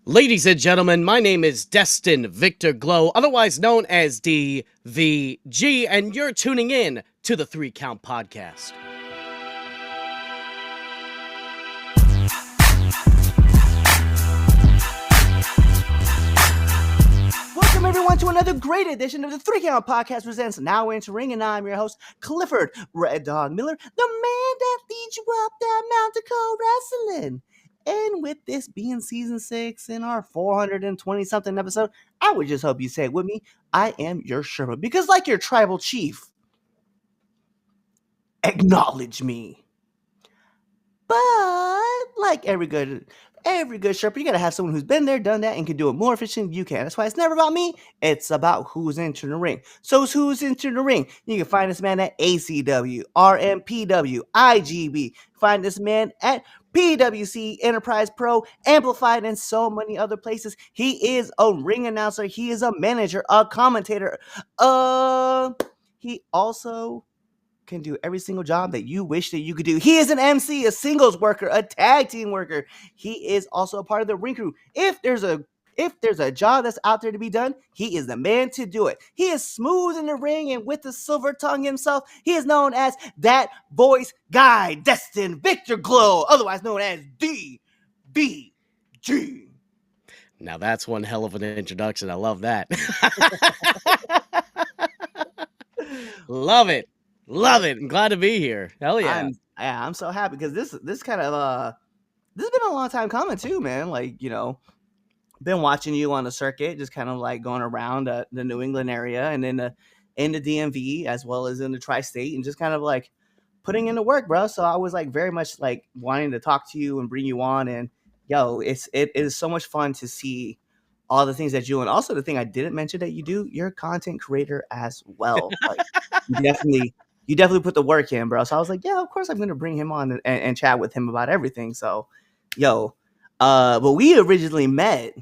Ladies and gentlemen, my name is Destin Victor Glow, otherwise known as DVG, and you're tuning in to the 3 Count Podcast. Welcome everyone to another great edition of the 3 Count Podcast presents Now Entering, and I'm your host, Clifford Red Dog Miller, the man that leads you up that mountain called wrestling. And with this being season 6 in our 420-something episode, I would just hope you say it with me, I am your Sherpa, because like your tribal chief, acknowledge me. But like every good Sherpa, you gotta have someone who's been there, done that, and can do it more efficient than you can. That's why it's never about me. It's about who's entering the ring. So who's entering the ring? You can find this man at ACW, RMPW, IGB. Find this man at PWC, Enterprise Pro, Amplified, and so many other places. He is a ring announcer. He is a manager, a commentator. He also can do every single job that you wish that you could do. He is an MC, a singles worker, a tag team worker. He is also a part of the ring crew. If there's a job that's out there to be done, he is the man to do it. He is smooth in the ring, and with the silver tongue himself, he is known as that voice guy, Destin Victor Glow, otherwise known as DVG. Now that's one hell of an introduction. I love that. Love it. Love it. I'm glad to be here. Hell yeah. I'm so happy because this kind of this has been a long time coming too, man. Like, you know, been watching you on the circuit, just kind of like going around the New England area and in the DMV as well as in the tri-state, and just kind of like putting in the work, bro. So I was like very much like wanting to talk to you and bring you on, and yo, it is so much fun to see all the things that you do. And also the thing I didn't mention that you do, you're a content creator as well. Like, you definitely put the work in, bro. So I was like, yeah, of course I'm going to bring him on and chat with him about everything. So, yo, but we originally met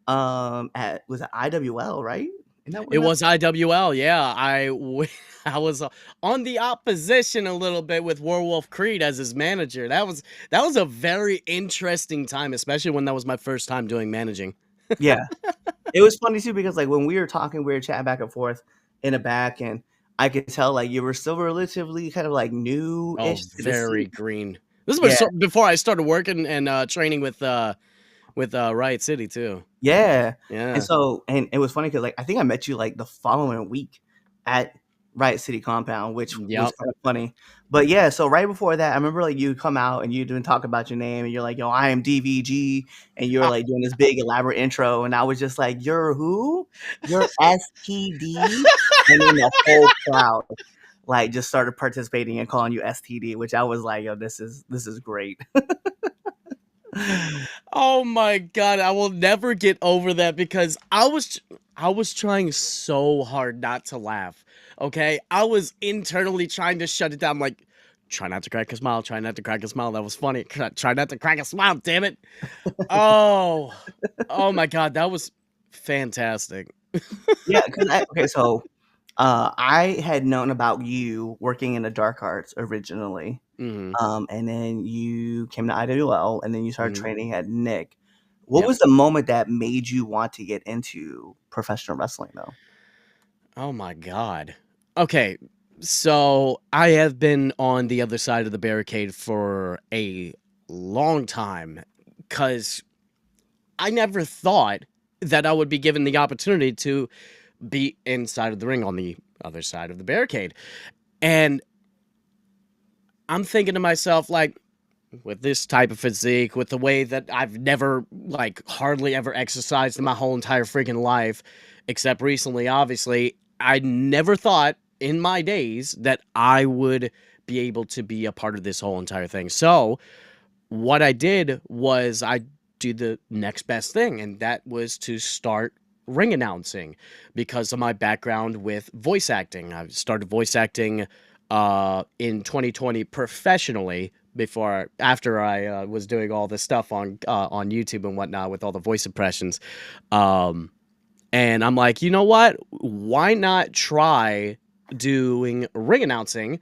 was it IWL, right? It was IWL, yeah. I was on the opposition a little bit with Werewolf Creed as his manager. That was a very interesting time, especially when that was my first time doing managing. Yeah. It was funny too, because like when we were talking, we were chatting back and forth in the back, and I could tell like you were still relatively kind of like new-ish. Oh, very green. This was before I started working and training with Riot City too. Yeah. Yeah. And it was funny because like I think I met you like the following week at Riot City compound, which was kind of funny. But yeah, so right before that, I remember like you come out and you didn't talk about your name, and you're like, yo, I am DVG, and you're like doing this big elaborate intro, and I was just like, you're who? You're STD? And then the whole crowd like just started participating and calling you STD, which I was like, yo, this is great. Oh my god, I will never get over that because I was trying so hard not to laugh. Okay, I was internally trying to shut it down. Like, try not to crack a smile. Try not to crack a smile. That was funny. Try not to crack a smile. Damn it. Oh my god, that was fantastic. Yeah, so I had known about you working in the dark arts originally. Mm-hmm. And then you came to IWL, and then you started Mm-hmm. training at Nick. What was the moment that made you want to get into professional wrestling, though? Oh my god. Okay, so I have been on the other side of the barricade for a long time because I never thought that I would be given the opportunity to be inside of the ring on the other side of the barricade. And I'm thinking to myself, like, with this type of physique, with the way that I've never, like, hardly ever exercised in my whole entire freaking life, except recently, obviously, I never thought in my days that I would be able to be a part of this whole entire thing. So what I did was I do the next best thing, and that was to start ring announcing because of my background with voice acting. I started voice acting in 2020 professionally after I was doing all this stuff on YouTube and whatnot with all the voice impressions. And I'm like, you know what? Why not try doing ring announcing?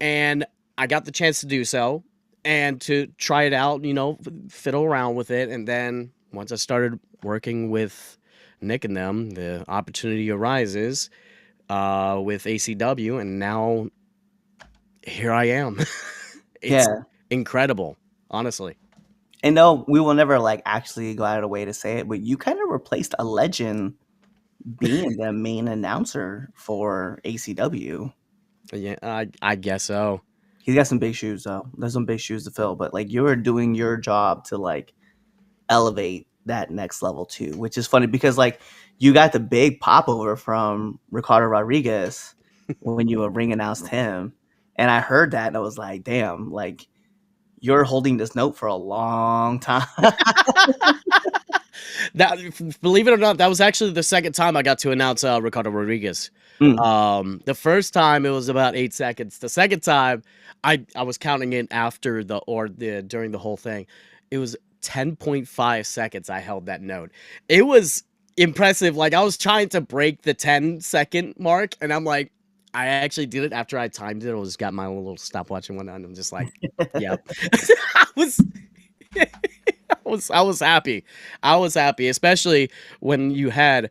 And I got the chance to do so and to try it out, you know, fiddle around with it. And then once I started working with Nick and them, the opportunity arises with ACW, and now here I am. It's Yeah. incredible, honestly. And no, we will never like actually go out of the way to say it, but you kind of replaced a legend being the main announcer for ACW. Yeah, I guess so. He's got some big shoes though. There's some big shoes to fill, but like you're doing your job to like elevate that next level too, which is funny because like you got the big popover from Ricardo Rodriguez when you ring announced him. And I heard that and I was like, damn, like you're holding this note for a long time. That, believe it or not, that was actually the second time I got to announce Ricardo Rodriguez. Mm. The first time it was about 8 seconds. The second time, I was counting it after the during the whole thing. It was 10.5 seconds. I held that note. It was impressive. Like I was trying to break the 10-second mark, and I'm like, I actually did it after I timed it. I was got my little stopwatch and whatnot. And I'm just like, yep. I was I was happy. I was happy, especially when you had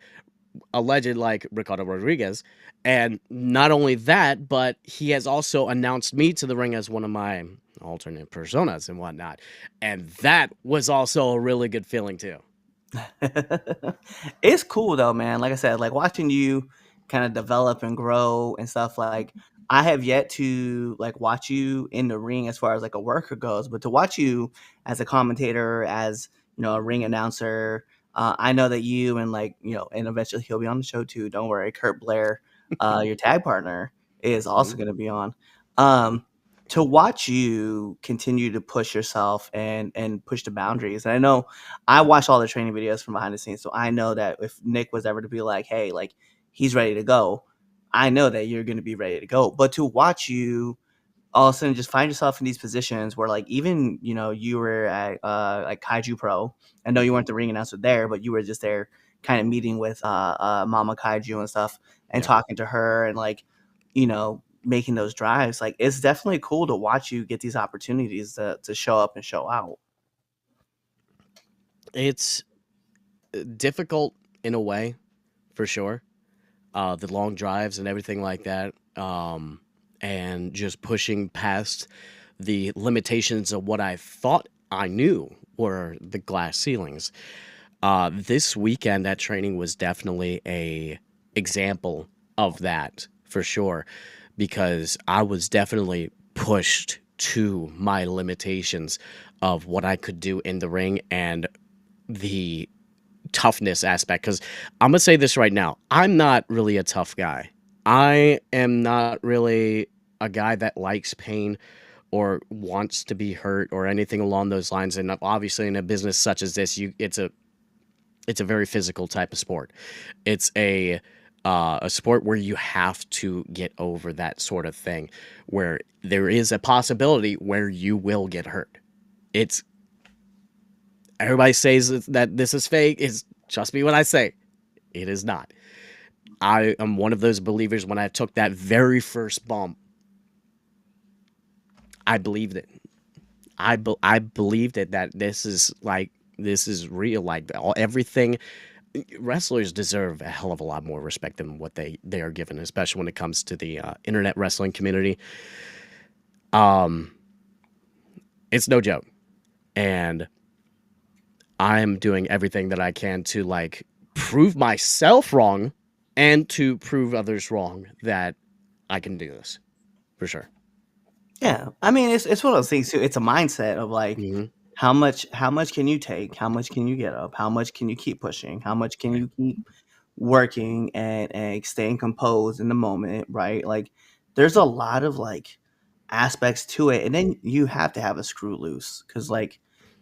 a legend like Ricardo Rodriguez. And not only that, but he has also announced me to the ring as one of my alternate personas and whatnot. And that was also a really good feeling too. It's cool though, man. Like I said, like watching you kind of develop and grow and stuff. Like I have yet to like watch you in the ring as far as like a worker goes, but to watch you as a commentator, as you know, a ring announcer. I know that you and like you know, and eventually he'll be on the show too. Don't worry, Kurt Blair, your tag partner, is also Mhm. going to be on. Um, to watch you continue to push yourself and push the boundaries, and I know I watch all the training videos from behind the scenes, so I know that if Nick was ever to be like, "Hey, like he's ready to go," I know that you're going to be ready to go. But to watch you all of a sudden just find yourself in these positions where, like, even you know you were at like Kaiju Pro. I know you weren't the ring announcer there, but you were just there, kind of meeting with Mama Kaiju and stuff, and Yeah. talking to her, and like, you know, making those drives. Like, it's definitely cool to watch you get these opportunities to show up and show out. It's difficult in a way, for sure. The long drives and everything like that. And just pushing past the limitations of what I thought I knew were the glass ceilings. This weekend, that training was definitely a example of that for sure, because I was definitely pushed to my limitations of what I could do in the ring and the toughness aspect. Because I'm gonna say this right now, I'm not really a tough guy. I am not really a guy that likes pain or wants to be hurt or anything along those lines. And obviously, in a business such as this, it's a very physical type of sport. It's a sport where you have to get over that sort of thing, where there is a possibility where you will get hurt. It's Everybody says that this is fake. Is Trust me when I say it is not. I am one of those believers. When I took that very first bump, I believed it. I believed it, that this is real. Like everything, wrestlers deserve a hell of a lot more respect than what they are given, especially when it comes to the internet wrestling community. Um, it's no joke, and I'm doing everything that I can to like prove myself wrong and to prove others wrong that I can do this for sure. Yeah, I mean, it's one of those things too. It's a mindset of like, Hmm. how much can you take? How much can you get up? How much can you keep pushing? How much can you keep working and staying composed in the moment, right? Like, there's a lot of like aspects to it, and then you have to have a screw loose because, like,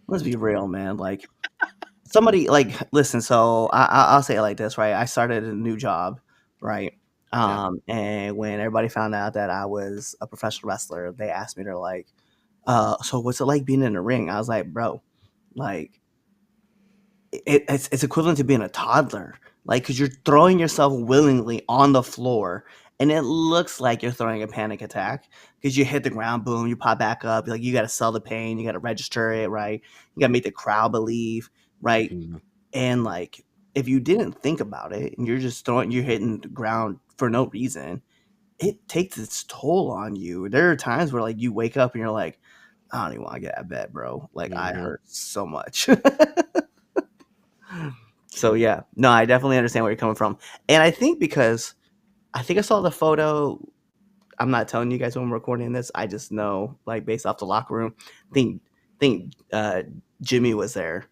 let's be real, man. Like, somebody like listen. So I'll say it like this, right? I started a new job, right? Yeah. And when everybody found out that I was a professional wrestler, they asked me, they're like, so what's it like being in the ring? I was like, bro, like it's equivalent to being a toddler, like because you're throwing yourself willingly on the floor, and it looks like you're throwing a panic attack because you hit the ground, boom, you pop back up. Like you got to sell the pain, you got to register it, right? You got to make the crowd believe. right? Mhm. And like, if you didn't think about it and you're hitting the ground for no reason, it takes its toll on you. There are times where like you wake up and you're like, I don't even want to get out of bed, bro. Like I Mhm. hurt so much. So yeah, no, I definitely understand where you're coming from. And I think because I think I saw the photo. I'm not telling you guys when I'm recording this. I just know, like based off the locker room. Think Jimmy was there,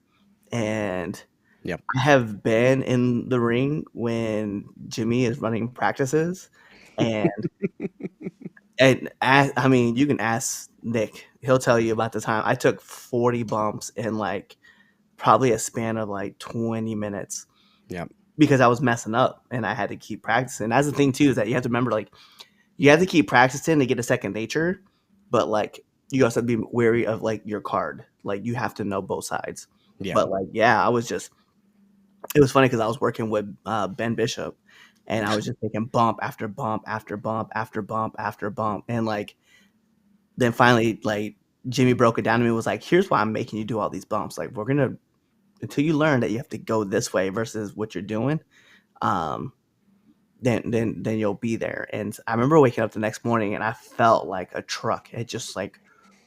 and Yep. I have been in the ring when Jimmy is running practices, and I mean, you can ask Nick. He'll tell you about the time I took 40 bumps in like probably a span of like 20 minutes Yep. because I was messing up and I had to keep practicing. That's the thing too, is that you have to remember, like, you have to keep practicing to get a second nature, but like you also have to be wary of like your card. Like you have to know both sides. Yeah. But like, yeah, I was just it was funny because I was working with Ben Bishop, and I was just taking bump after bump after bump after bump after bump, and like then finally like Jimmy broke it down to me, was like, here's why I'm making you do all these bumps. Like we're gonna until you learn that you have to go this way versus what you're doing, um, then you'll be there. And I remember waking up the next morning and I felt like a truck. It just like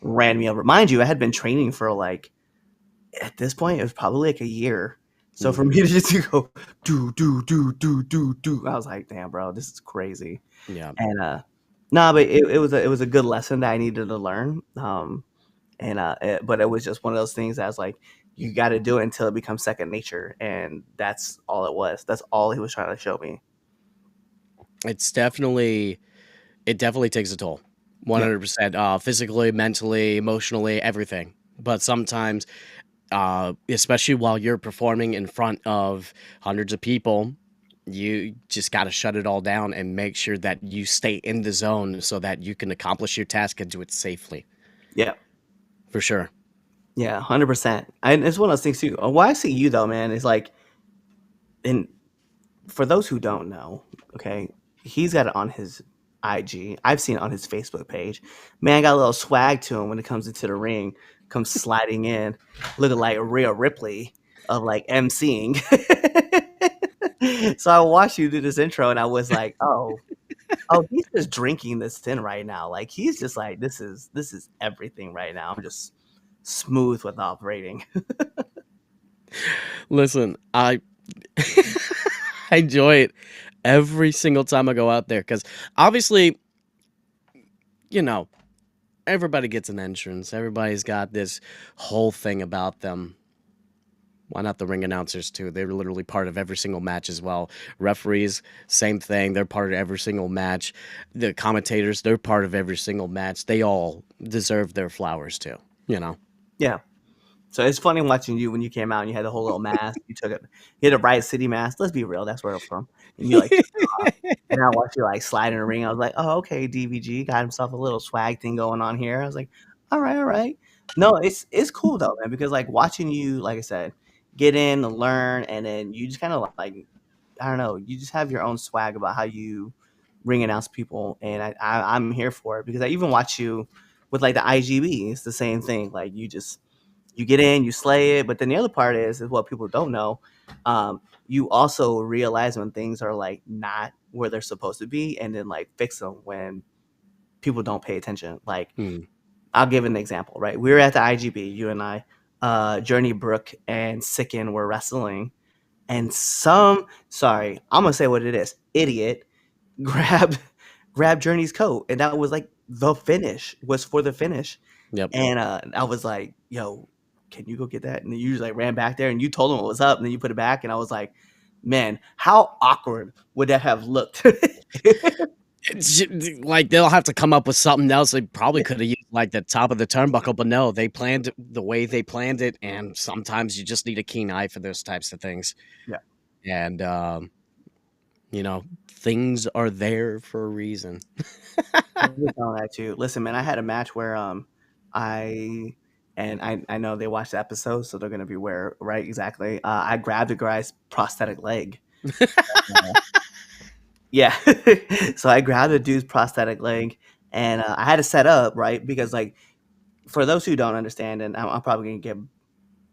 ran me over. Mind you, I had been training for like at this point it was probably like a year. So for Mhm. me to just go do, I was like, damn, bro, this is crazy. Yep. And no, but it was a good lesson that I needed to learn. But it was just one of those things that I was like, you got to do it until it becomes second nature, and that's all it was. That's all he was trying to show me. It's definitely it definitely takes a toll. Yeah, 100%, physically, mentally, emotionally, everything. But sometimes, especially while you're performing in front of hundreds of people, you just got to shut it all down and make sure that you stay in the zone so that you can accomplish your task and do it safely. yeah, For sure. yeah, 100%. And it's one of those things too. Why I see you though, man, is like, and for those who don't know, okay, he's got it on his IG. I've seen it on his Facebook page. Man got a little swag to him when it comes into the ring, comes sliding in, looking like Rhea Ripley of like emceeing. So I watched you do this intro and I was like, oh, he's just drinking this in right now. Like he's just like, this is everything right now. I'm just smooth with operating. Listen, I I enjoy it every single time I go out there because obviously, you know, everybody gets an entrance. Everybody's got this whole thing about them. Why not the ring announcers too? They're literally part of every single match as well. Referees, same thing. They're part of every single match. The commentators, they're part of every single match. They all deserve their flowers too. You know. Yeah. So it's funny watching you when you came out and you had the whole little mask. You took it, you had a Riot City mask. Let's be real, that's where I'm from. And you like took it off. And I watched you like slide in the ring. I was like, oh, okay, DVG got himself a little swag thing going on here. I was like, all right, all right. No, it's cool though, man, because like watching you, like I said, get in and learn, and then you just kind of like, I don't know, you just have your own swag about how you ring announce people, and I'm here for it because I even watch you with like the IGB. It's the same thing. Like you get in, you slay it. But then the other part is what people don't know. You also realize when things are like not where they're supposed to be, and then like fix them when people don't pay attention. Like Hmm. I'll give an example. Right, we were at the IGB, you and I, Journey Brooke and Sicken were wrestling, and some sorry, I'm gonna say what it is, idiot grabbed grabbed Journey's coat, and that was like the finish was for the finish. Yep. And I was like, yo, can you go get that? And then you just like ran back there and you told him what was up, and then you put it back, and I was like, man, how awkward would that have looked? Like they'll have to come up with something else. They probably could have used like the top of the turnbuckle, but no, they planned it the way they planned it. And sometimes you just need a keen eye for those types of things. Yeah. And you know, things are there for a reason. I was telling that too. Listen, man, I had a match where I I know they watched the episode, so they're gonna be aware, right? Exactly. I grabbed a guy's prosthetic leg. Yeah. So I grabbed a dude's prosthetic leg, and I had to set up, right? Because like for those who don't understand, and I'm probably gonna get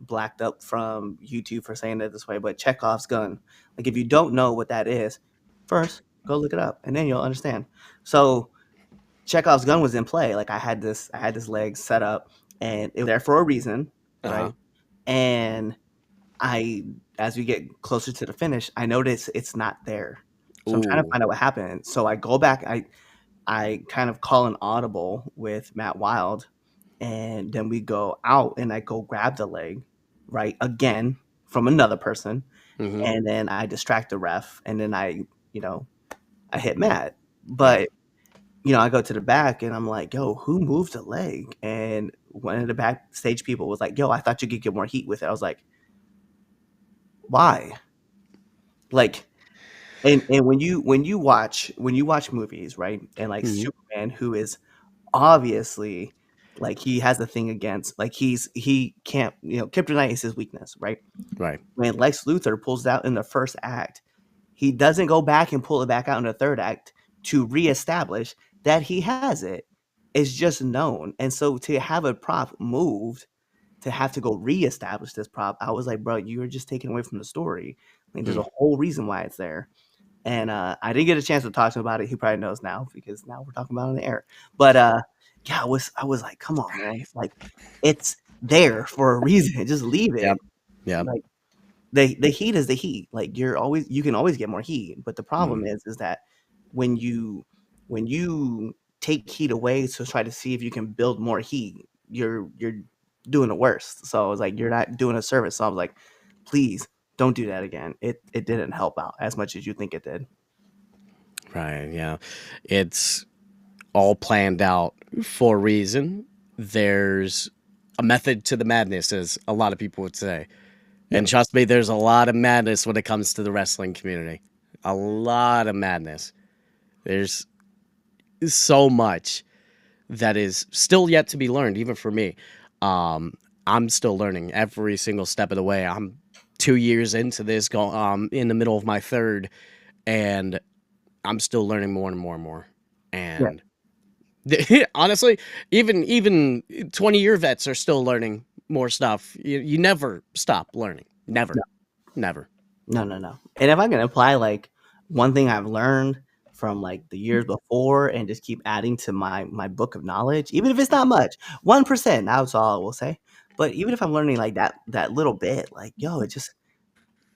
blacked up from YouTube for saying it this way, but Chekhov's gun. Like if you don't know what that is, first go look it up, and then you'll understand. So Chekhov's gun was in play. Like I had this leg set up, and it was there for a reason, Uh-huh. right? And I, as we get closer to the finish, I notice it's not there. So I'm trying to Ooh. find out what happened. So I go back. I kind of call an audible with Matt Wild, and then we go out, and I go grab the leg, right, again from another person, Mm-hmm. and then I distract the ref, and then you know, I hit Matt. Yeah. But I go to the back, and I'm like, "Yo, who moved the leg?" And one of the backstage people was like, "Yo, I thought you could get more heat with it." I was like, "Why?" Like, and when you watch movies, right, and like Mm-hmm. Superman, who is obviously like he has a thing against like he can't kryptonite is his weakness, right? Right. When Lex Luthor pulls it out in the first act, he doesn't go back and pull it back out in the third act to reestablish that he has it. It's just known. And so to have a prop moved, to have to go reestablish this prop, I was like, bro, you're just taking away from the story. Like there's Mm. a whole reason why it's there. And I didn't get a chance to talk to him about it. He probably knows now because now we're talking about it on the air. But yeah, I was like, come on, man. Like it's there for a reason. Just leave Yep. it. Yep. Like the heat is the heat. Like you can always get more heat, but the problem Mm. is that when you take heat away to try to see if you can build more heat, you're doing the worst. So I was like, you're not doing a service. So I was like, please don't do that again. It didn't help out as much as you think it did. Right. Yeah. It's all planned out for a reason. There's a method to the madness, as a lot of people would say. Yep. And trust me, there's a lot of madness when it comes to the wrestling community. A lot of madness. There's so much that is still yet to be learned, even for me. Um, I'm still learning every single step of the way. I'm 2 years into this, in the middle of my third, and I'm still learning more and more and more. Yeah. And honestly, even 20-year vets are still learning more stuff. You never stop learning. Never, never. No, no, no. And if I can apply like one thing I've learned from like the years before and just keep adding to my book of knowledge, even if it's not much, 1%, that's all I will say. But even if I'm learning like that little bit, like yo,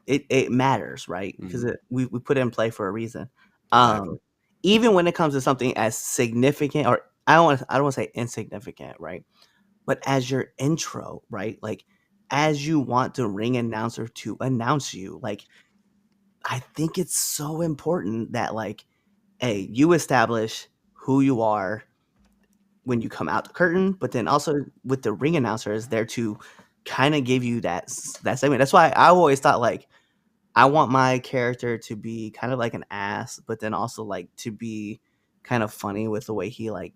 it matters, right? Because Mhm. we put it in play for a reason. Exactly. Um, even when it comes to something as significant, or I don't want to say insignificant, right? But as your intro, right? Like as you want the ring announcer to announce you, like I think it's so important that like, hey, you establish who you are when you come out the curtain, but then also with the ring announcer is there to kind of give you that segment. That's why I always thought like I want my character to be kind of like an ass, but then also like to be kind of funny with the way he like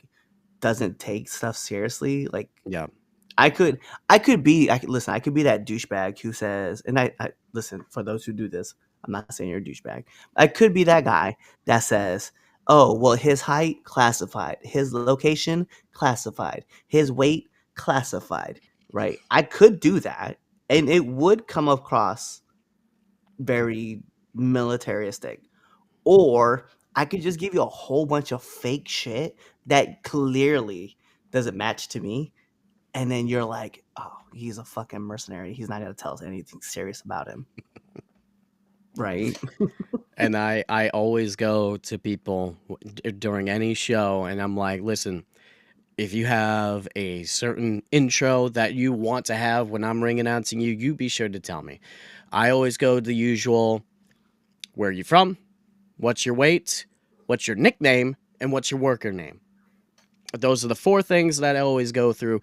doesn't take stuff seriously. Like Yeah. I could listen, I could be that douchebag who says, and I listen, for those who do this, I'm not saying you're a douchebag. I could be that guy that says, "Oh, well, his height classified, his location classified, his weight classified." Right? I could do that, and it would come across very militaristic. Or I could just give you a whole bunch of fake shit that clearly doesn't match to me, and then you're like, "Oh, he's a fucking mercenary. He's not gonna tell us anything serious about him." Right? And I always go to people during any show, and I'm like, listen, if you have a certain intro that you want to have when I'm ring announcing you, you be sure to tell me. I always go the usual: where are you from? What's your weight? What's your nickname? And what's your worker name? Those are the four things that I always go through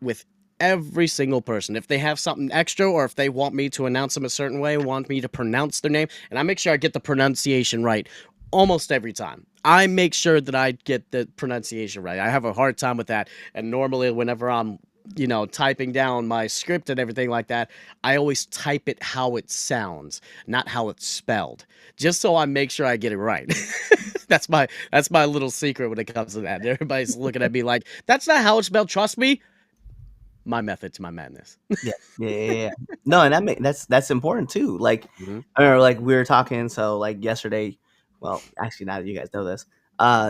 with every single person. If they have something extra, or if they want me to announce them a certain way, want me to pronounce their name, and I make sure I get the pronunciation right almost every time. I make sure that I get the pronunciation right. I have a hard time with that. And normally, whenever I'm, typing down my script and everything like that, I always type it how it sounds, not how it's spelled, just so I make sure I get it right. that's my little secret when it comes to that. Everybody's looking at me like, that's not how it's spelled. Trust me, my method to my madness. Yeah, yeah, yeah, yeah. No, and that's important too. Like, Mhm. I remember like we were talking. So like yesterday, well, actually, now that you guys know this,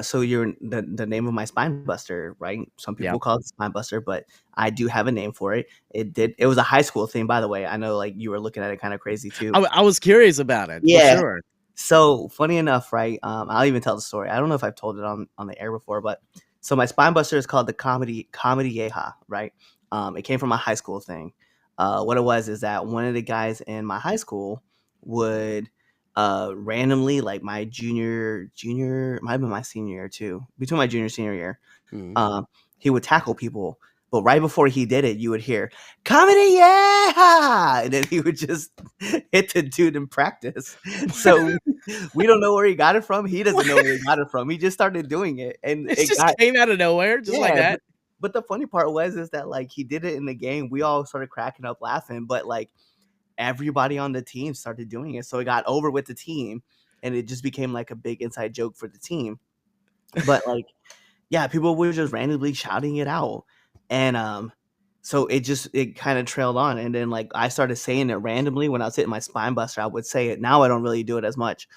so you're the name of my spine buster, right? Some Yeah. people call it spine buster, but I do have a name for it. It was a high school thing, by the way. I know like you were looking at it kind of crazy too. I was curious about it for Yeah. sure. So funny enough, right? I'll even tell the story. I don't know if I've told it on the air before, but so my spine buster is called the comedy yeha, right? It came from a high school thing. What it was is that one of the guys in my high school would randomly, like my junior, might have been my senior year too, between my junior senior year, Mhm. um, he would tackle people, but right before he did it, you would hear "comedy, yeah!" and then he would just hit the dude in practice. So we don't know where he got it from. He doesn't know where he got it from. He just started doing it, and It it just got came out of nowhere, just like yeah. that. But the funny part was is that like he did it in the game. We all started cracking up laughing, but like everybody on the team started doing it, so it got over with the team, and it just became like a big inside joke for the team. But like yeah, people were just randomly shouting it out. And so it kind of trailed on. And then like I started saying it randomly when I was hitting my spine buster, I would say it. Now I don't really do it as much.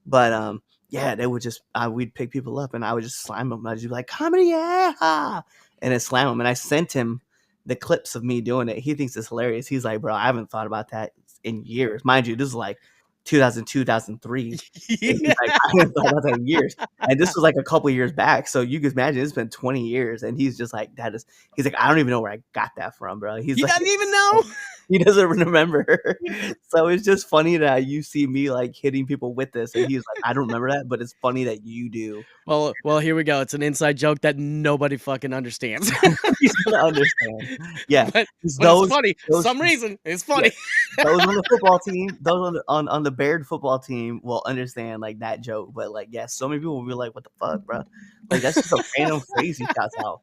But yeah, they would just we'd pick people up and I would just slam them. I'd just be like, comedy, yeah, and then slam them. And I sent him the clips of me doing it. He thinks it's hilarious. He's like, bro, I haven't thought about that in years. Mind you, this is like 2002, 2003. And he's Yeah. like, I haven't thought about that in years. And this was like a couple years back. So you can imagine it's been 20 years. And he's just like, he's like, I don't even know where I got that from, bro. He's He like, doesn't even know. he doesn't remember. So it's just funny that you see me like hitting people with this. And he's like, I don't remember that, but it's funny that you do. Well, here we go. It's an inside joke that nobody fucking understands. Nobody's gonna understand. Yeah. but 'Cause but it's funny. those Some reason it's yeah, funny. those on the football team, those on the Baird football team will understand like that joke. But like, yeah, so many people will be like, what the fuck, bro? Like that's just a random phrase he shouts out.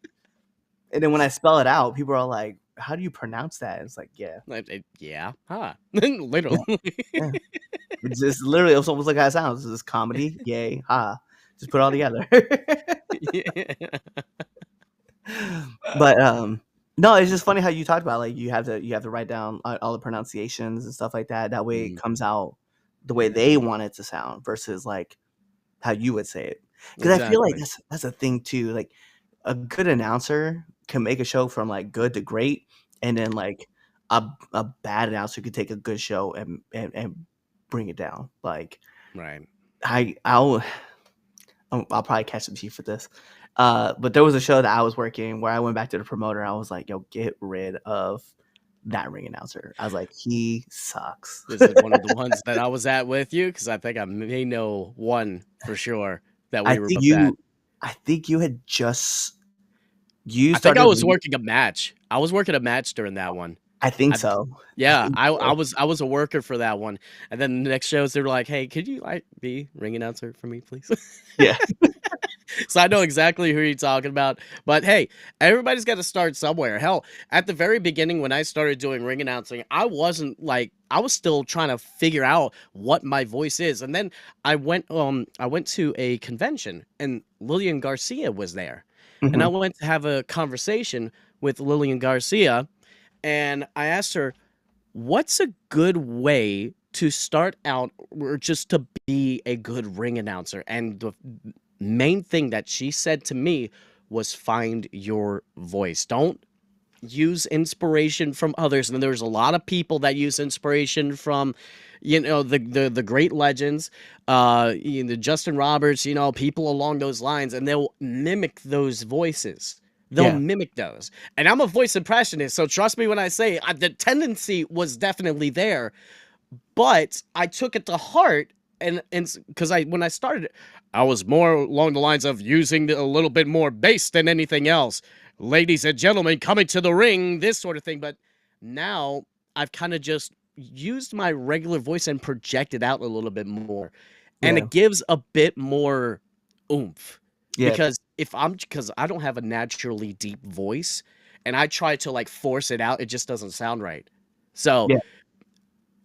And then when I spell it out, people are like, "How do you pronounce that?" It's like, yeah, Yeah, huh? yeah, Literally. yeah. It's just literally it's almost like how it sounds. It's just comedy, yay, ha. Just put it all together. Yeah. But no, it's just funny how you talked about like you have to write down all the pronunciations and stuff like that. That way it Mm, comes out the way they want it to sound versus like how you would say it. Because I feel like exactly. that's a thing too. Like a good announcer can make a show from like good to great, and then like a bad announcer could take a good show and bring it down. Like Right. I'll I'll probably catch some heat for this. But there was a show that I was working where I went back to the promoter. I was like, "Yo, get rid of that ring announcer." I was like, "He sucks." This is one of the ones that I was at with you because I think I may know one for sure that I we were think both at. you had just you I think I started. was working a match. I was working a match during that one. I think I so. I Yeah, think I so. was a worker for that one, and then the next shows they were like, "Hey, could you like be ring announcer for me, please?" Yeah. So I know exactly who you're talking about. But hey, everybody's got to start somewhere. Hell, at the very beginning when I started doing ring announcing, I wasn't like I was still trying to figure out what my voice is. And then I went to a convention and Lillian Garcia was there. And I Mhm. went to have a conversation with Lillian Garcia and I asked her, "What's a good way to start out or just to be a good ring announcer?" And the main thing that she said to me was find your voice. Don't use inspiration from others. And there's a lot of people that use inspiration from, the great legends, the Justin Roberts, people along those lines, and they'll mimic those voices. They'll Yeah. mimic those. And I'm a voice impressionist, so trust me when I say the tendency was definitely there, but I took it to heart and because I when I started, I was more along the lines of using a little bit more bass than anything else. Ladies and gentlemen, coming to the ring, this sort of thing. But now I've kind of just used my regular voice and projected out a little bit more, and Yeah. it gives a bit more oomph. Yeah. Because I don't have a naturally deep voice, and I try to like force it out, it just doesn't sound right. So Yeah.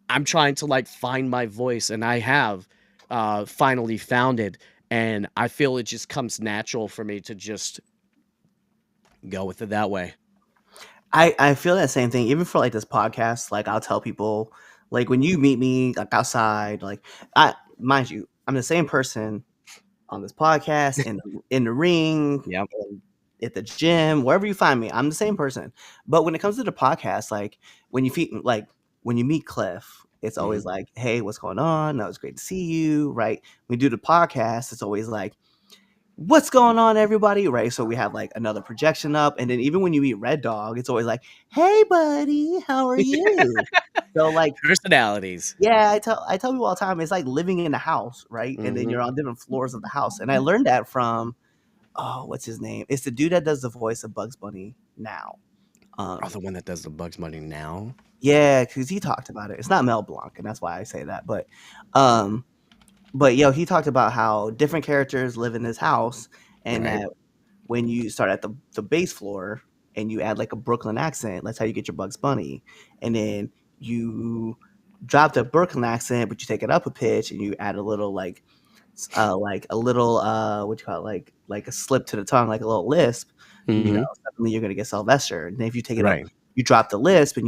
I'm trying to like find my voice and I have finally found it and I feel it just comes natural for me to just go with it that way. I feel that same thing. Even for like this podcast, like I'll tell people, like when you meet me like outside, like I mind you, I'm the same person on this podcast, in the ring, Yep. and at the gym, wherever you find me, I'm the same person. But when it comes to the podcast, like when you meet Cliff, it's always Mhm. like, "Hey, what's going on? That was great to see you." Right? We do the podcast, it's always like, "What's going on, everybody?" Right? So we have like another projection up, and then even when you meet Red Dog, it's always like, "Hey, buddy, how are you?" So like, Personalities. yeah, I tell people all the time, it's like living in a house, right? And then Mhm. you're on different floors of the house. And I learned that from, oh, what's his name? It's the dude that does the voice of Bugs Bunny now. Oh, Um, the one that does the Bugs Bunny now? yeah, because he talked about it. It's not Mel Blanc, and that's why I say that. Um, but yo, he talked about how different characters live in this house, and Right. that when you start at the base floor and you add like a Brooklyn accent, that's how you get your Bugs Bunny. And then you drop the Brooklyn accent, but you take it up a pitch and you add a little like a little what you call it, like a slip to the tongue, like a little lisp, Mhm. suddenly you're gonna get Sylvester. And then if you take it up, Right. you drop the lisp and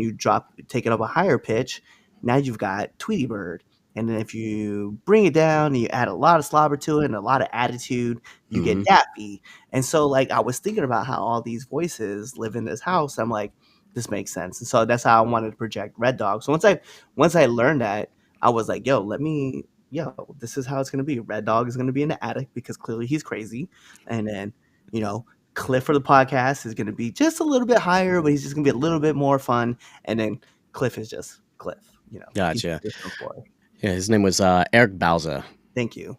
take it up a higher pitch, now you've got Tweety Bird. And then if you bring it down and you add a lot of slobber to it and a lot of attitude, you get Mhm. Dappy. And so like I was thinking about how all these voices live in this house. I'm like, this makes sense. And so that's how I wanted to project Red Dog. So once I learned that, I was like, this is how it's gonna be. Red Dog is gonna be in the attic because clearly he's crazy. And then, you know, Cliff for the podcast is gonna be just a little bit higher, but he's just gonna be a little bit more fun. And then Cliff is just Cliff, he's Gotcha. just a boy. Yeah, his name was, Eric Bauza. Thank you.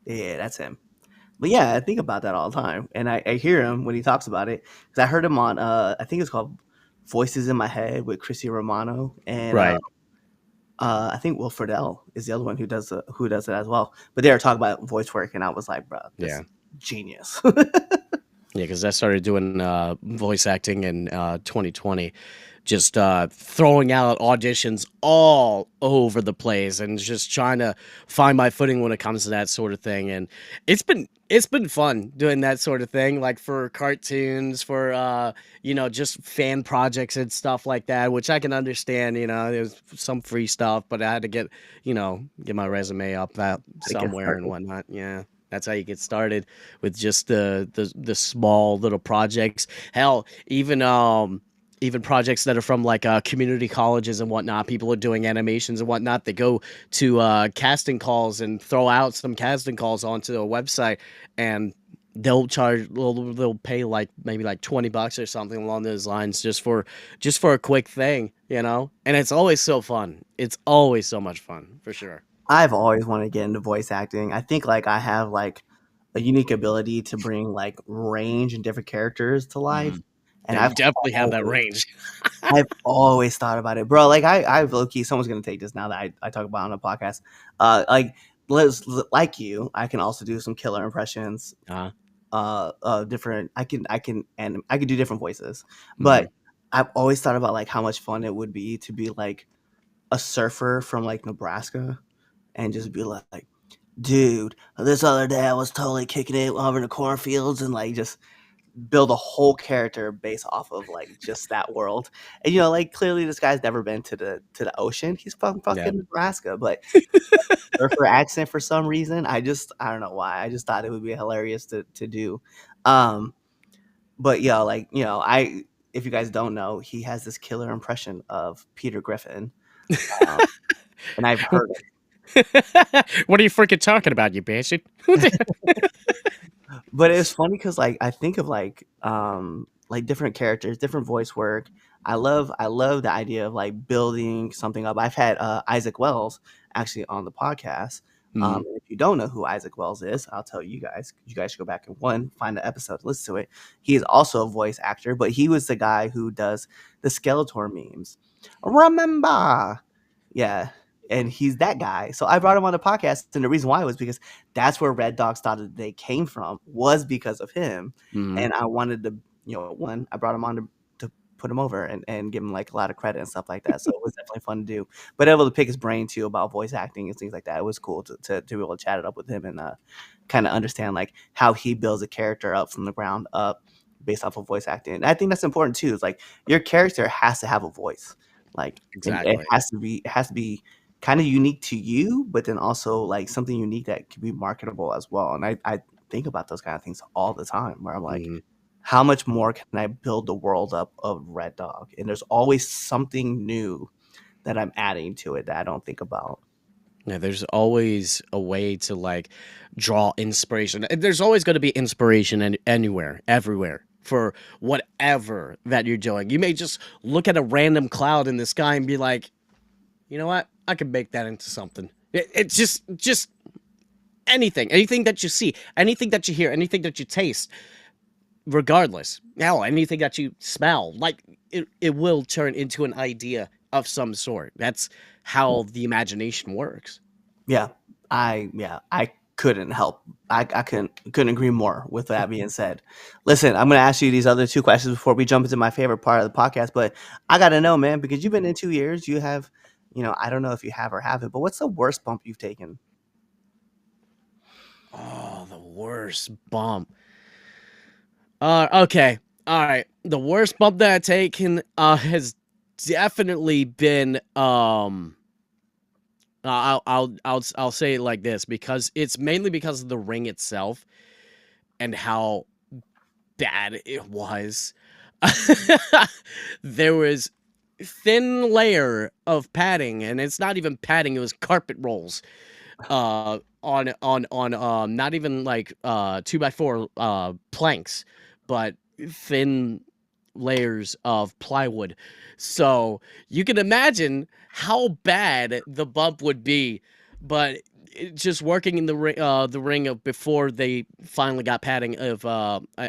Yeah, that's him. But yeah, I think about that all the time, and I hear him when he talks about it because I heard him on I think it's called Voices in My Head with Chrissy Romano, and Right. I think Will Friedle is the other one who does it as well. But they were talking about voice work, and I was like, bro, this Yeah. is genius. Yeah, because I started doing, voice acting in, 2020, just, throwing out auditions all over the place and just trying to find my footing when it comes to that sort of thing, and it's been fun doing that sort of thing, like, for cartoons, for, just fan projects and stuff like that, which I can understand, there's some free stuff, but I had to get my resume up out To get somewhere and started. whatnot, yeah. That's how you get started with just the small little projects. Hell, even projects that are from like community colleges and whatnot. People are doing animations and whatnot. They go to casting calls and throw out some casting calls onto a website, and they'll pay like maybe like $20 or something along those lines just for a quick thing, and it's always so fun. It's always so much fun for sure. I've always wanted to get into voice acting. I think like I have like a unique ability to bring like range and different characters to life, Mhm. and Yeah, you definitely have that range. I've always thought about it, bro. Like I've low key. Someone's gonna take this now that I talk about it on a podcast. Like like you, I can also do some killer impressions. Uh, Different. I can do different voices, mhm. but I've always thought about like how much fun it would be to be like a surfer from like Nebraska and just be like, dude, this other day I was totally kicking it over in the cornfields and like just build a whole character based off of like just that world. And like clearly this guy's never been to the ocean. He's from Yeah. fucking Nebraska, but surfer accent for some reason. I don't know why. I just thought it would be hilarious to do. Um, but yeah, like I if you guys don't know, he has this killer impression of Peter Griffin, um, and I've heard it. What are you freaking talking about, you bastard? But it's funny because like I think of like different characters, different voice work. I love the idea of like building something up. I've had Isaac Wells actually on the podcast. Mhm. And if you don't know who Isaac Wells is, I'll tell you guys. You guys should go back and find the episode, listen to it. He is also a voice actor, but he was the guy who does the Skeletor memes. Remember, yeah, and he's that guy. So I brought him on the podcast, and the reason why was because that's where Red Dogs thought that they came from was because of him. Mhm. And I wanted to, one, I brought him on to put him over and give him like a lot of credit and stuff like that. So it was definitely fun to do. But able to pick his brain too about voice acting and things like that. It was cool to be able to chat it up with him and kind of understand like how he builds a character up from the ground up based off of voice acting. And I think that's important too. It's like your character has to have a voice, like, and Exactly. it has to be kind of unique to you, but then also like something unique that can be marketable as well. And I think about those kind of things all the time, where I'm like, Mhm. how much more can I build the world up of Red Dog? And there's always something new that I'm adding to it that I don't think about. Yeah, there's always a way to like draw inspiration. There's always going to be inspiration anywhere, everywhere for whatever that you're doing. You may just look at a random cloud in the sky and be like, you know what? I could make that into something. It's just anything that you see, anything that you hear, anything that you taste, regardless. Hell, anything that you smell, like it will turn into an idea of some sort. That's how the imagination works. Yeah, I couldn't help. I couldn't agree more with that being said. Listen, I'm gonna ask you these other two questions before we jump into my favorite part of the podcast. But I gotta know, man, because you've been in 2 years, you have, I don't know if you have or haven't, but what's the worst bump you've taken? Oh, the worst bump. Okay. All right. The worst bump that I taken has definitely been I'll say it like this because it's mainly because of the ring itself and how bad it was. There was thin layer of padding, and it's not even padding, it was carpet rolls on not even like 2x4 planks, but thin layers of plywood. So you can imagine how bad the bump would be, but just working in the ring of before they finally got padding of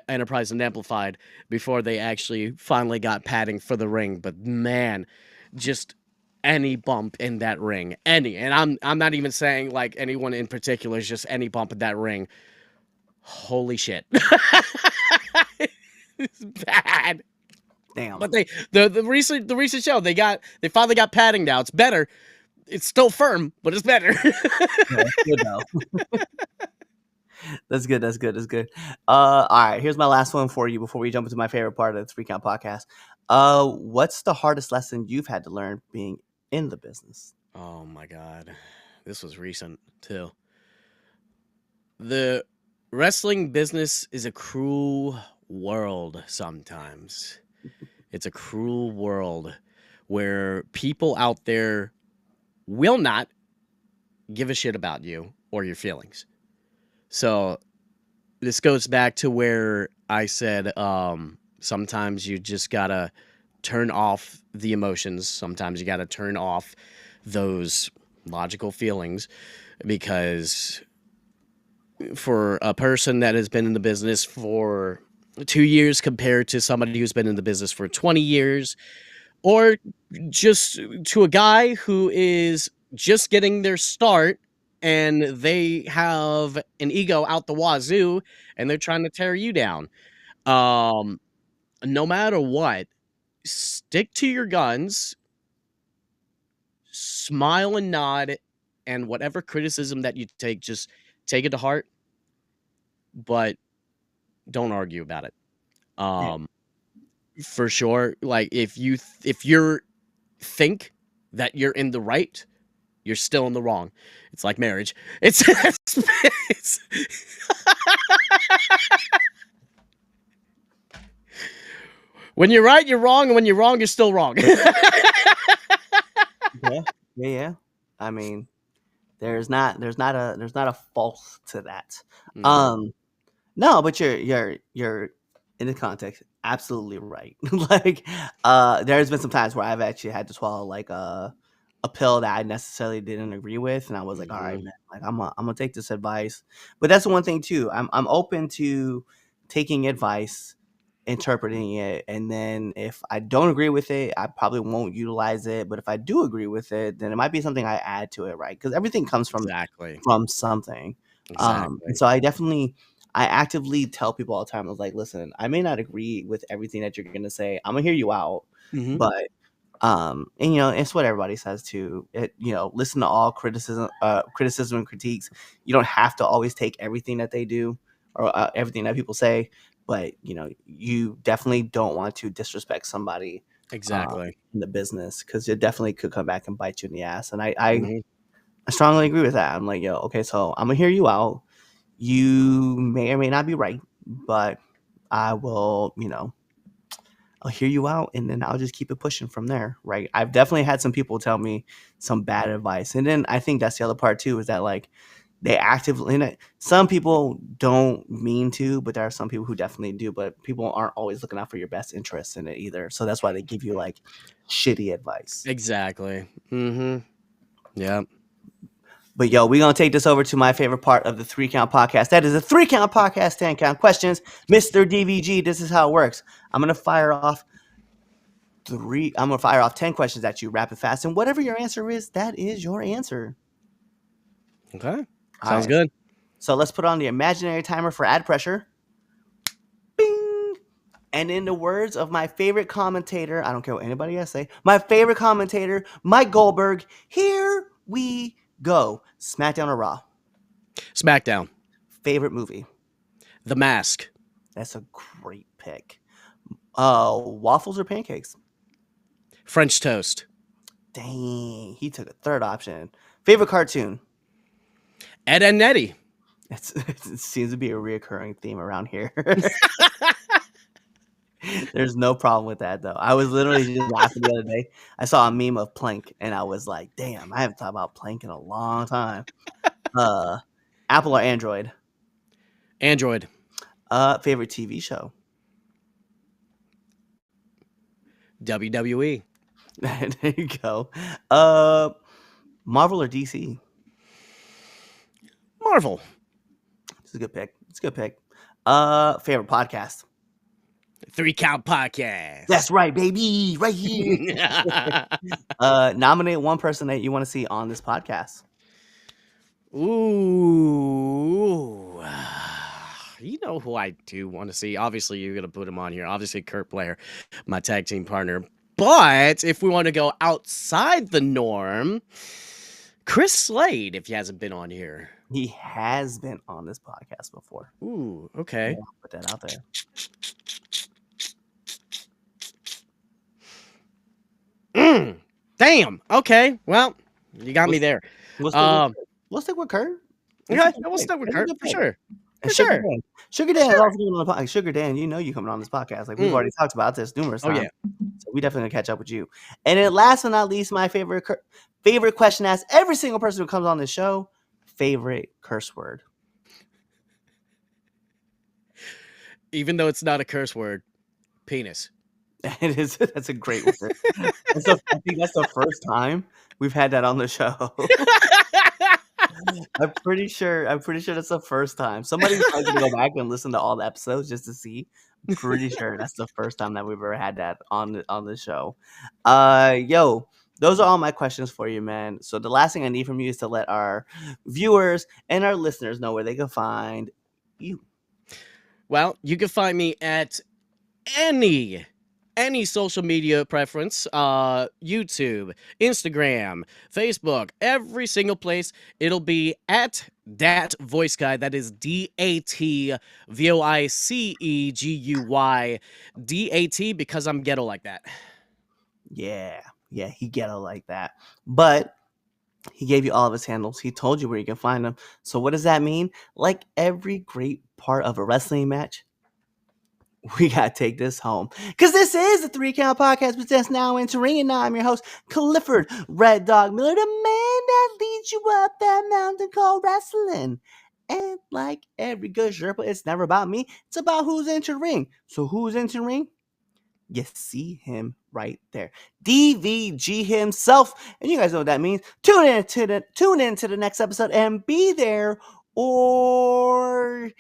Enterprise and Amplified, before they actually finally got padding for the ring. But man, just any bump in that ring, any, and I'm not even saying like anyone in particular, it's just any bump in that ring. Holy shit. It's bad. Damn. But the recent show, they finally got padding now. It's better. It's still firm, but it's better. Yeah, that's good though. That's good. That's good. That's good. All right. Here's my last one for you before we jump into my favorite part of the Three Count podcast. What's the hardest lesson you've had to learn being in the business? Oh my god. This was recent too. The wrestling business is a cruel world sometimes. It's a cruel world where people out there will not give a shit about you or your feelings. So this goes back to where I said sometimes you just gotta turn off the emotions. Sometimes you gotta turn off those logical feelings because for a person that has been in the business for 2 years compared to somebody who's been in the business for 20 years, or just to a guy who is just getting their start and they have an ego out the wazoo and they're trying to tear you down. Um, no matter what, stick to your guns, smile and nod, and whatever criticism that you take, just take it to heart, but don't argue about it. Yeah. Um, for sure, like if you're think that you're in the right, you're still in the wrong. It's like marriage. It's when you're right, you're wrong, and when you're wrong, you're still wrong. Yeah. Yeah. Yeah. I mean, there's not a false to that. Mhm. Um, no, but you're in the context absolutely right. Like, there's been some times where I've actually had to swallow like a pill that I necessarily didn't agree with, and I was like, all right, Mhm. man, like I'm gonna take this advice. But that's the one thing too. I'm open to taking advice, interpreting it, and then if I don't agree with it, I probably won't utilize it. But if I do agree with it, then it might be something I add to it, right? Because everything comes Exactly. from something. And Exactly. so I actively tell people all the time, I was like, listen, I may not agree with everything that you're gonna say. I'm gonna hear you out, Mhm. but and it's what everybody says too. Listen to all criticism and critiques. You don't have to always take everything that they do or everything that people say. but you definitely don't want to disrespect somebody Exactly. in the business, because it definitely could come back and bite you in the ass. And I Mhm. strongly agree with that. I'm like, yo, okay, so I'm gonna hear you out. You may or may not be right, but I will, I'll hear you out, and then I'll just keep it pushing from there, right? I've definitely had some people tell me some bad advice, and then I think that's the other part too, is that like they actively, and some people don't mean to, but there are some people who definitely do, but people aren't always looking out for your best interests in it either. So that's why they give you like shitty advice. Exactly. Mhm. Yep. But yo, we're gonna take this over to my favorite part of the 3 Count Podcast. That is a 3 Count Podcast, 10 count questions. Mr. DVG, this is how it works. I'm gonna fire off 10 questions at you rapid fast. And whatever your answer is, that is your answer. Okay. All Sounds right. good. So let's put on the imaginary timer for ad pressure. Bing. And in the words of my favorite commentator, I don't care what anybody else say, my favorite commentator, Mike Goldberg, here we go. SmackDown or Raw? SmackDown. Favorite movie? The Mask. That's a great pick. Waffles or pancakes? French toast. Dang, he took a third option. Favorite cartoon? Ed and Nettie. It seems to be a reoccurring theme around here. There's no problem with that, though. I was literally just laughing the other day. I saw a meme of Plank, and I was like, damn, I haven't thought about Plank in a long time. Apple or Android? Android. Favorite TV show? WWE. There you go. Marvel or DC? Marvel. It's a good pick. It's a good pick. Favorite podcast? 3 Count Podcast. That's right, baby. Right here. Nominate one person that you want to see on this podcast. Ooh. You know who I do want to see. Obviously, you're going to put him on here. Obviously, Kurt Blair, my tag team partner. But if we want to go outside the norm, Chris Slade, if he hasn't been on here. He has been on this podcast before. Ooh, okay. Yeah, put that out there. Damn. Okay. Well, you got me there. We'll stick with Kurt. Okay, we'll stick with Kurt for sure. For sure. Sugar Dan is also coming on the podcast. Sugar Dan, you know you coming on this podcast. Like we've already talked about this numerous times. Oh yeah. So we definitely gonna catch up with you. And then last but not least, my favorite question asked every single person who comes on this show: favorite curse word. Even though it's not a curse word, penis. It is. That's a great word. I think that's the first time we've had that on the show. I'm pretty sure that's the first time. Somebody's going to go back and listen to all the episodes just to see. I'm pretty sure that's the first time that we've ever had that on the show. Yo, those are all my questions for you, man. So the last thing I need from you is to let our viewers and our listeners know where they can find you. Well, you can find me at any social media preference, YouTube, Instagram, Facebook, every single place. It'll be at Dat Voice Guy. That is DATVOICEGUY DAT, because I'm ghetto like that. Yeah, he ghetto like that. But he gave you all of his handles. He told you where you can find them. So what does that mean? Like every great part of a wrestling match, we gotta take this home, because this is the 3 Count Podcast, but that's now entering, and now I'm your host, Clifford Red Dog Miller, the man that leads you up that mountain called wrestling. And like every good Sherpa, it's never about me. It's about who's entering ring. So who's entering ring? You see him right there, DVG himself, and you guys know what that means. Tune in to the next episode and be there, or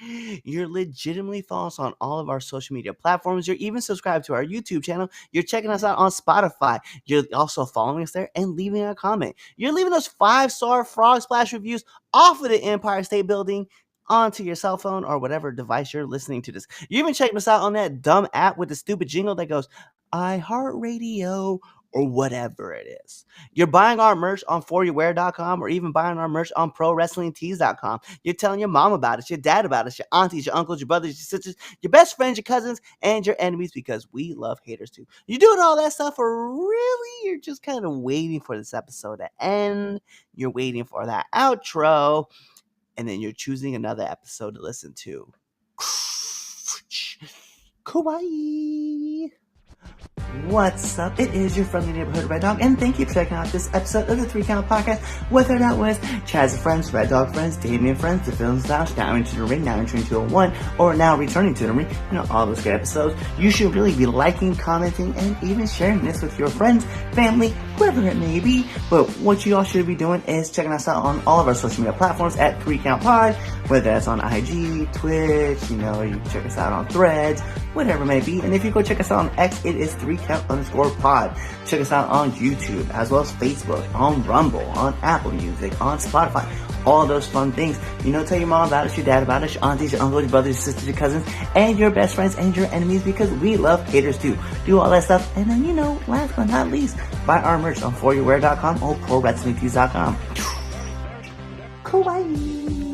you're legitimately follow us on all of our social media platforms. You're even subscribed to our YouTube channel. You're checking us out on Spotify. You're also following us there and leaving a comment. You're leaving us 5-star frog splash reviews off of the Empire State Building onto your cell phone or whatever device you're listening to this. You're even checking us out on that dumb app with the stupid jingle that goes iHeartRadio or whatever it is. You're buying our merch on foryourwear.com or even buying our merch on prowrestlingtees.com. You're telling your mom about us, your dad about us, your aunties, your uncles, your brothers, your sisters, your best friends, your cousins, and your enemies because we love haters too. You're doing all that stuff for really, you're just kind of waiting for this episode to end. You're waiting for that outro, and then you're choosing another episode to listen to. Kawaii. What's up? It is your friendly neighborhood Red Dog, and thank you for checking out this episode of the 3 Count Podcast. Whether that was Chaz Friends, Red Dog Friends, Damien Friends, The Films Lounge, Now Into the Ring, Now Entering 201, or Now Returning to the Ring, all those great episodes, you should really be liking, commenting, and even sharing this with your friends, family, whoever it may be. But what you all should be doing is checking us out on all of our social media platforms at 3 Count Pod, whether that's on IG, Twitch, you can check us out on Threads, whatever it may be. And if you go check us out on X, it is 3count_pod. Check us out on YouTube, as well as Facebook, on Rumble, on Apple Music, on Spotify, all those fun things. Tell your mom about us, your dad about us, your aunties, your uncles, your brothers, your sisters, your cousins, and your best friends and your enemies because we love haters too. Do all that stuff. And then, last but not least, buy our merch on foryourwear.com or prowrestlingtees.com. Kawaii.